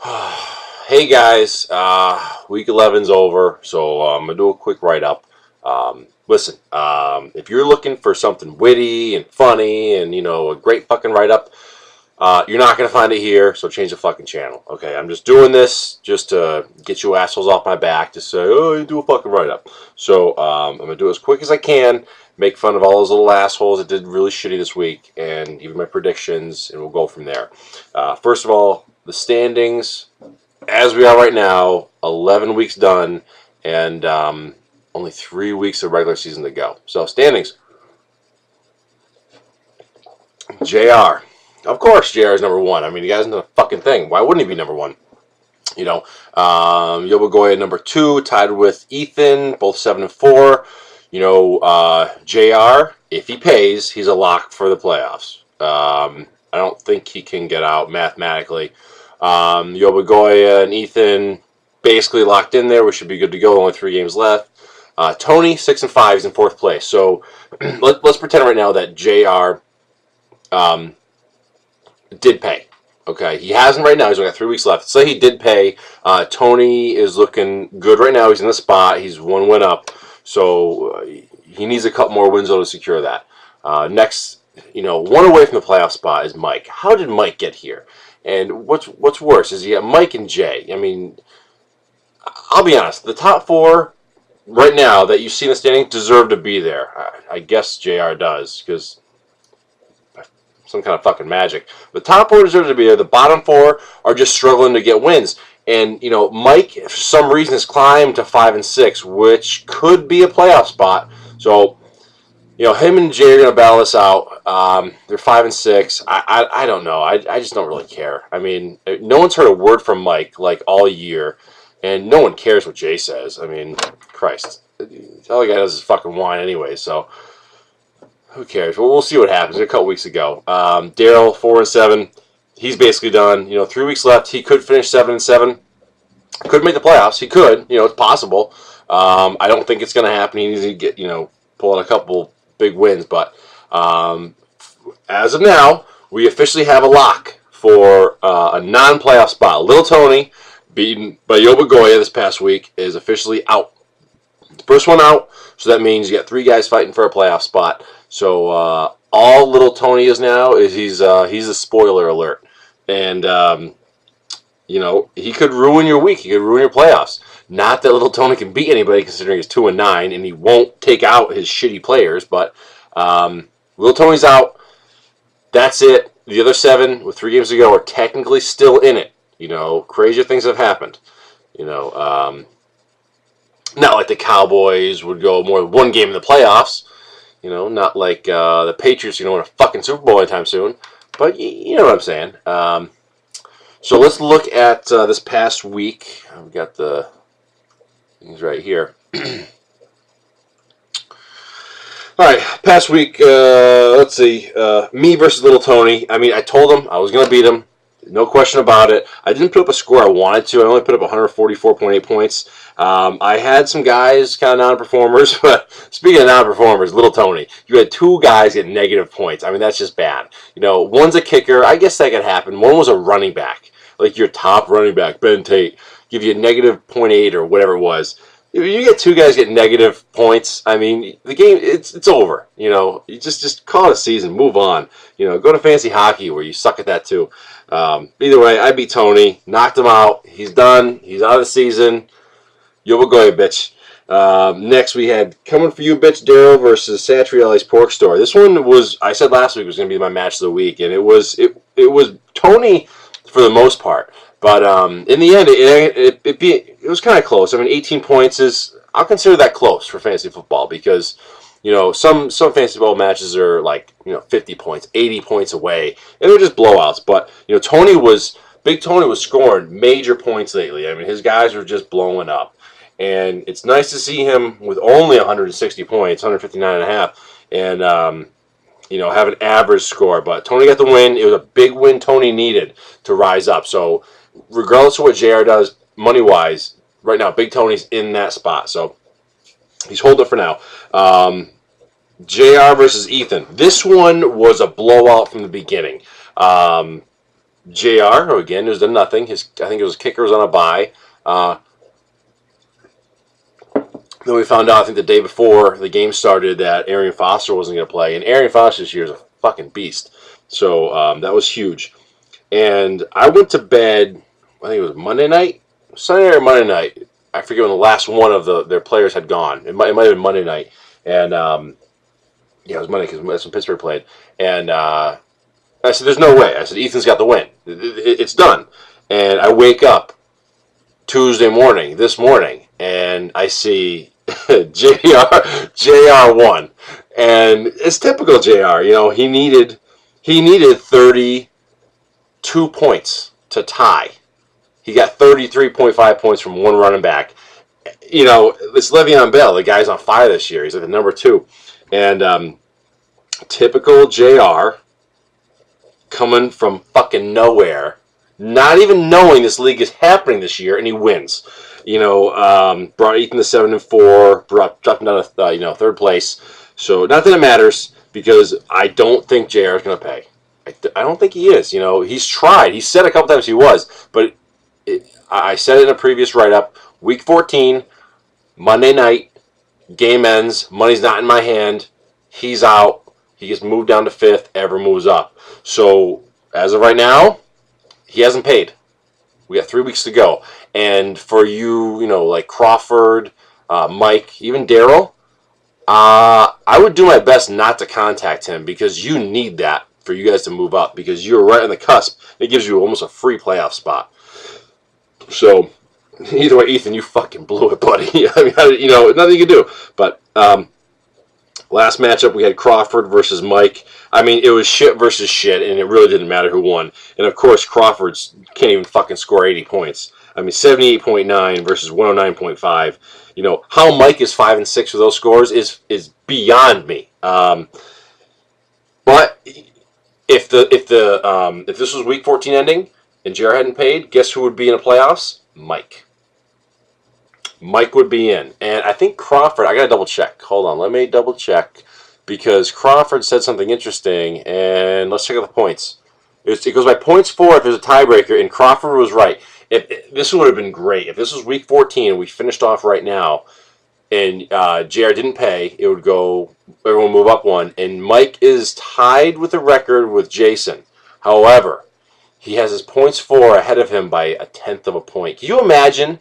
Hey guys, week 11's over, so I'm gonna do a quick write-up. Listen, if you're looking for something witty and funny and a great fucking write-up, you're not gonna find it here. So change the fucking channel. Okay, I'm just doing this just to get you assholes off my back to say, oh, you do a fucking write-up. So I'm gonna do it as quick as I can. Make fun of all those little assholes that did really shitty this week, and give you my predictions, and we'll go from there. First of all, the standings as we are right now, 11 weeks done, and only 3 weeks of regular season to go. So, standings. JR. Of course, JR is number one. I mean, the guy's in the fucking thing. Why wouldn't he be number one? Yobagoya number two, tied with Ethan, both 7-4. JR, if he pays, he's a lock for the playoffs. I don't think he can get out mathematically. Yobagoya and Ethan basically locked in there. We should be good to go. Only 3 games left. Tony 6-5. He's in 4th place. So let's pretend right now that JR did pay. Okay, he hasn't right now. He's only got 3 weeks left. Say he did pay. Tony is looking good right now. He's in the spot. He's 1 win up. So he needs a couple more wins to secure that. Next, 1 away from the playoff spot is Mike. How did Mike get here? And what's worse is you got Mike and Jay. I mean, I'll be honest. The top 4 right now that you see in the standing deserve to be there. I guess JR does because some kind of fucking magic. The top 4 deserve to be there. The bottom 4 are just struggling to get wins. And Mike, for some reason, has climbed to 5-6, which could be a playoff spot. So him and Jay are going to battle this out. They're 5-6. I don't know. I just don't really care. I mean, no one's heard a word from Mike like all year, and no one cares what Jay says. I mean, Christ, all the guy does is fucking whine anyway. So who cares? Well, we'll see what happens. A couple weeks ago, Daryl 4-7. He's basically done. 3 weeks left. He could finish 7-7. Could make the playoffs. He could. It's possible. I don't think it's going to happen. He needs to get pull out a couple big wins, but as of now, we officially have a lock for a non-playoff spot. Little Tony, beaten by Yobagoya this past week, is officially out. First one out, so that means you got 3 guys fighting for a playoff spot. So all Little Tony is now is he's a spoiler alert, and he could ruin your week. He could ruin your playoffs. Not that Little Tony can beat anybody, considering he's 2-9, and he won't take out his shitty players. But Little Tony's out. That's it. The other 7 with 3 games to go are technically still in it. Crazier things have happened. Not like the Cowboys would go more than 1 game in the playoffs. Not like the Patriots, win a fucking Super Bowl anytime soon. But you know what I'm saying. So let's look at this past week. I've got the things right here. All right, past week, let's see. Me versus Little Tony. I mean, I told him I was going to beat him. No question about it. I didn't put up a score I wanted to. I only put up 144.8 points. I had some guys kind of non-performers, but speaking of non-performers, Little Tony, you had 2 guys get negative points. I mean, that's just bad. One's a kicker. I guess that could happen. One was a running back, like your top running back, Ben Tate, give you a negative 0.8 or whatever it was. If you get 2 guys get negative points, I mean, the game, it's over. You just call it a season, move on. Go to fancy hockey where you suck at that too. Either way, I beat Tony, knocked him out. He's done. He's out of the season. Yobagoya, bitch. Next, we had Coming For You, Bitch, Daryl versus Satriale's Pork Store. This one was, I said last week, was going to be my match of the week, and it was Tony for the most part. But in the end, it was kind of close. I mean, 18 points is, I'll consider that close for fantasy football because, some fantasy football matches are like, 50 points, 80 points away, and they're just blowouts. But, Big Tony was scoring major points lately. I mean, his guys were just blowing up. And it's nice to see him with only 160 points, 159.5, and have an average score. But Tony got the win. It was a big win Tony needed to rise up. So regardless of what JR does, money-wise, right now, Big Tony's in that spot. So he's holding it for now. JR versus Ethan. This one was a blowout from the beginning. JR, who again has done nothing. I think it was kicker was on a bye. Then we found out, I think the day before the game started, that Arian Foster wasn't going to play. And Arian Foster this year is a fucking beast. So that was huge. And I went to bed, I think it was Monday night, Sunday or Monday night. I forget when the last one of their players had gone. It might have been Monday night. And yeah, it was Monday because that's when Pittsburgh played. And I said, there's no way. I said, Ethan's got the win. It's done. And I wake up Tuesday morning, this morning, and I see JR won. And it's typical JR. You know, he needed 32 points to tie. He got 33.5 points from one running back. You know, it's Le'Veon Bell. The guy's on fire this year. He's like the number 2. And typical JR coming from fucking nowhere, not even knowing this league is happening this year, and he wins. You know, brought Ethan to 7-4, dropped him down to 3rd place. So not that it matters, because I don't think JR is going to pay. I don't think he is. You know, he's tried. He said a couple times he was, but I said it in a previous write-up. Week 14, Monday night, game ends. Money's not in my hand. He's out. He gets moved down to 5th. Ever moves up. So as of right now, he hasn't paid. We got 3 weeks to go. And for you, you know, like Crawford, Mike, even Daryl, I would do my best not to contact him, because you need that for you guys to move up, because you're right on the cusp. It gives you almost a free playoff spot. So either way, Ethan, you fucking blew it, buddy. I mean, you know, nothing you can do. But last matchup, we had Crawford versus Mike. I mean, it was shit versus shit, and it really didn't matter who won. And, of course, Crawford's can't even fucking score 80 points. I mean, 78.9 versus 109.5. You know, how Mike is 5-6 with those scores is beyond me. But if this was Week 14 ending and JR hadn't paid, guess who would be in the playoffs? Mike. Mike would be in. And I think Crawford, I got to double check. Hold on, let me double check. Because Crawford said something interesting, and let's check out the points. It goes by points for if there's a tiebreaker, and Crawford was right. This would have been great. If this was Week 14 and we finished off right now, and JR didn't pay, it would go, everyone move up one. And Mike is tied with the record with Jason. However, he has his points for ahead of him by 1/10 of a point. Can you imagine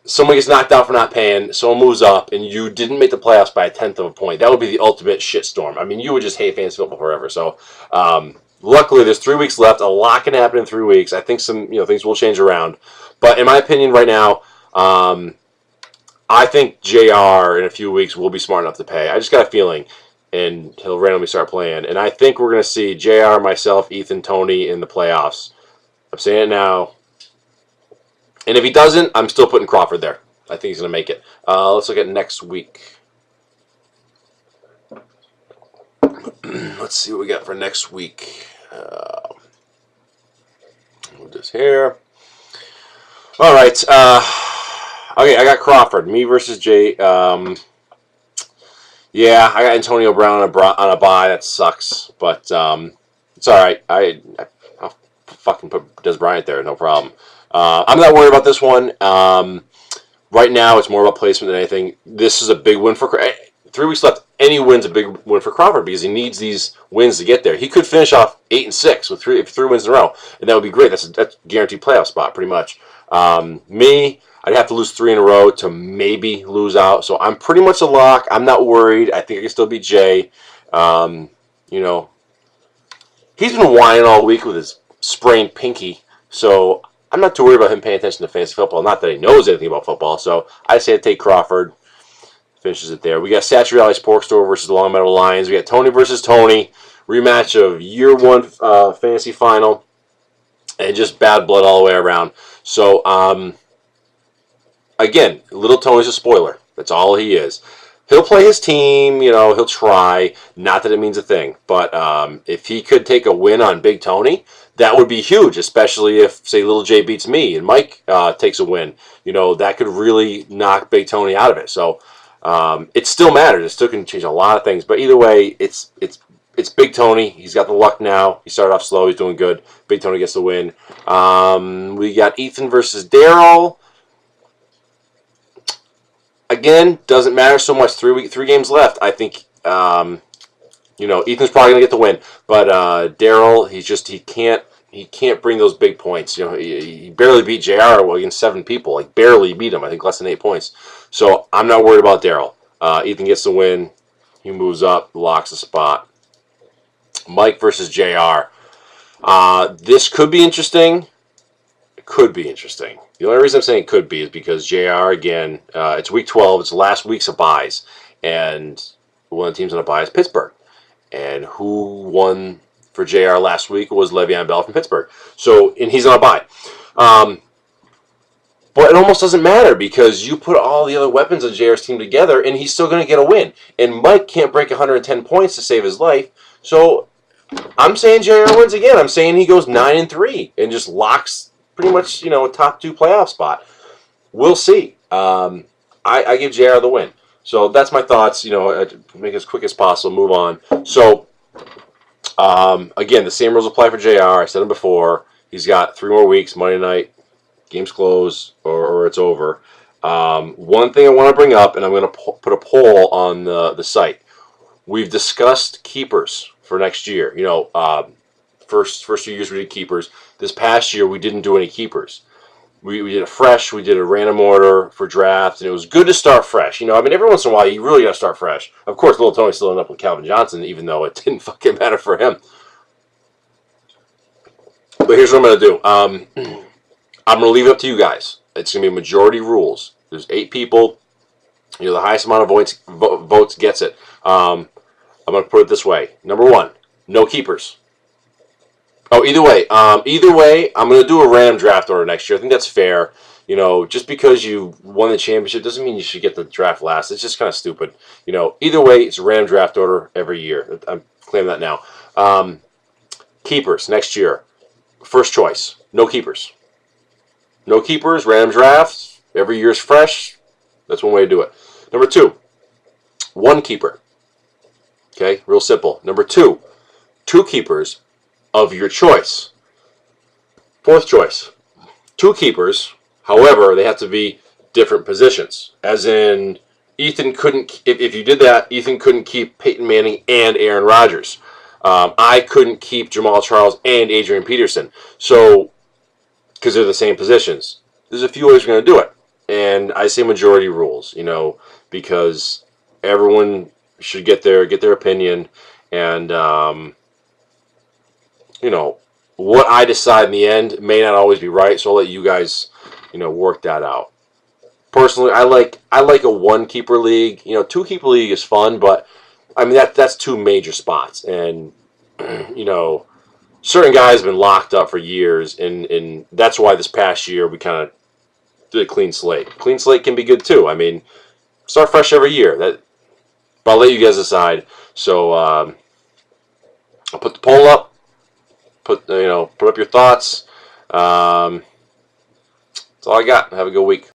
someone gets knocked out for not paying, someone moves up, and you didn't make the playoffs by 1/10 of a point? That would be the ultimate shitstorm. I mean, you would just hate fantasy football forever. So, luckily, there's 3 weeks left. A lot can happen in 3 weeks. I think some things will change around. But in my opinion, right now, I think JR in a few weeks will be smart enough to pay. I just got a feeling, and he'll randomly start playing. And I think we're going to see JR, myself, Ethan, Tony in the playoffs. I'm saying it now. And if he doesn't, I'm still putting Crawford there. I think he's going to make it. Let's look at next week. Let's see what we got for next week. Move this here. All right. Okay, I got Crawford. Me versus Jay. Yeah, I got Antonio Brown on a bye. That sucks, but it's all right. I'll fucking put Des Bryant there. No problem. I'm not worried about this one. Right now, it's more about placement than anything. This is a big win for 3 weeks left. Any win's a big win for Crawford because he needs these wins to get there. He could finish off 8-6 with three wins in a row, and that would be great. That's a guaranteed playoff spot, pretty much. Me, I'd have to lose 3 in a row to maybe lose out. So I'm pretty much a lock. I'm not worried. I think I can still beat Jay. You know, he's been whining all week with his sprained pinky, so I'm not too worried about him paying attention to fantasy football. Not that he knows anything about football. So I say I'd take Crawford. Finishes it there. We got Satcher Valley's Pork Store versus the Long Meadow Lions. We got Tony versus Tony. Rematch of year 1 fantasy final. And just bad blood all the way around. So, again, little Tony's a spoiler. That's all he is. He'll play his team. You know, he'll try. Not that it means a thing. But if he could take a win on Big Tony, that would be huge, especially if, say, Little J beats me and Mike takes a win. You know, that could really knock Big Tony out of it. So, it still matters. It still can change a lot of things. But either way, it's it's Big Tony. He's got the luck now. He started off slow. He's doing good. Big Tony gets the win. We got Ethan versus Daryl. Again, doesn't matter so much. Three games left. I think Ethan's probably gonna get the win, but Daryl, he can't bring those big points. He barely beat JR against 7 people. Like barely beat him. I think less than 8 points. So I'm not worried about Daryl. Ethan gets the win. He moves up, locks the spot. Mike versus JR. This could be interesting. It could be interesting. The only reason I'm saying it could be is because JR, again, it's week 12. It's the last week's of buys. And one of the teams on a buy is Pittsburgh. And who won for JR last week was Le'Veon Bell from Pittsburgh. And he's on a buy. But it almost doesn't matter because you put all the other weapons on JR's team together and he's still going to get a win. And Mike can't break 110 points to save his life. So I'm saying JR wins again. I'm saying he goes 9-3 and just locks pretty much, a top 2 playoff spot. We'll see. I give JR the win. So that's my thoughts. Make it as quick as possible. Move on. So again, the same rules apply for JR. I said them before. He's got 3 more weeks. Monday night, games close or it's over. One thing I want to bring up, and I'm going to put a poll on the site. We've discussed keepers for next year. First few years we did keepers. This past year we didn't do any keepers. We did a fresh, we did a random order for draft, and it was good to start fresh. Every once in a while you really got to start fresh. Of course, Little Tony still ended up with Calvin Johnson, even though it didn't fucking matter for him. But here's what I'm going to do. I'm going to leave it up to you guys. It's going to be majority rules. There's 8 people. The highest amount of votes gets it. I'm going to put it this way. Number 1, no keepers. Oh, either way, I'm going to do a random draft order next year. I think that's fair. Just because you won the championship doesn't mean you should get the draft last. It's just kind of stupid. Either way, it's a random draft order every year. I'm claiming that now. Keepers next year. First choice, no keepers. No keepers, random drafts. Every year's fresh. That's one way to do it. Number 2, 1 keeper. Okay, real simple. Number 2, 2 keepers of your choice. 4th choice, 2 keepers. However, they have to be different positions. As in, Ethan couldn't, if you did that, Ethan couldn't keep Peyton Manning and Aaron Rodgers. I couldn't keep Jamal Charles and Adrian Peterson. So, because they're the same positions. There's a few ways we're going to do it. And I say majority rules, because everyone should get their opinion. And, what I decide in the end may not always be right. So I'll let you guys, work that out. Personally, I like a 1 keeper league. 2 keeper league is fun, but that's 2 major spots. And, certain guys have been locked up for years, and that's why this past year we kind of did a clean slate. Clean slate can be good too. Start fresh every year. But I'll let you guys decide. So I'll put the poll up. Put up your thoughts. That's all I got. Have a good week.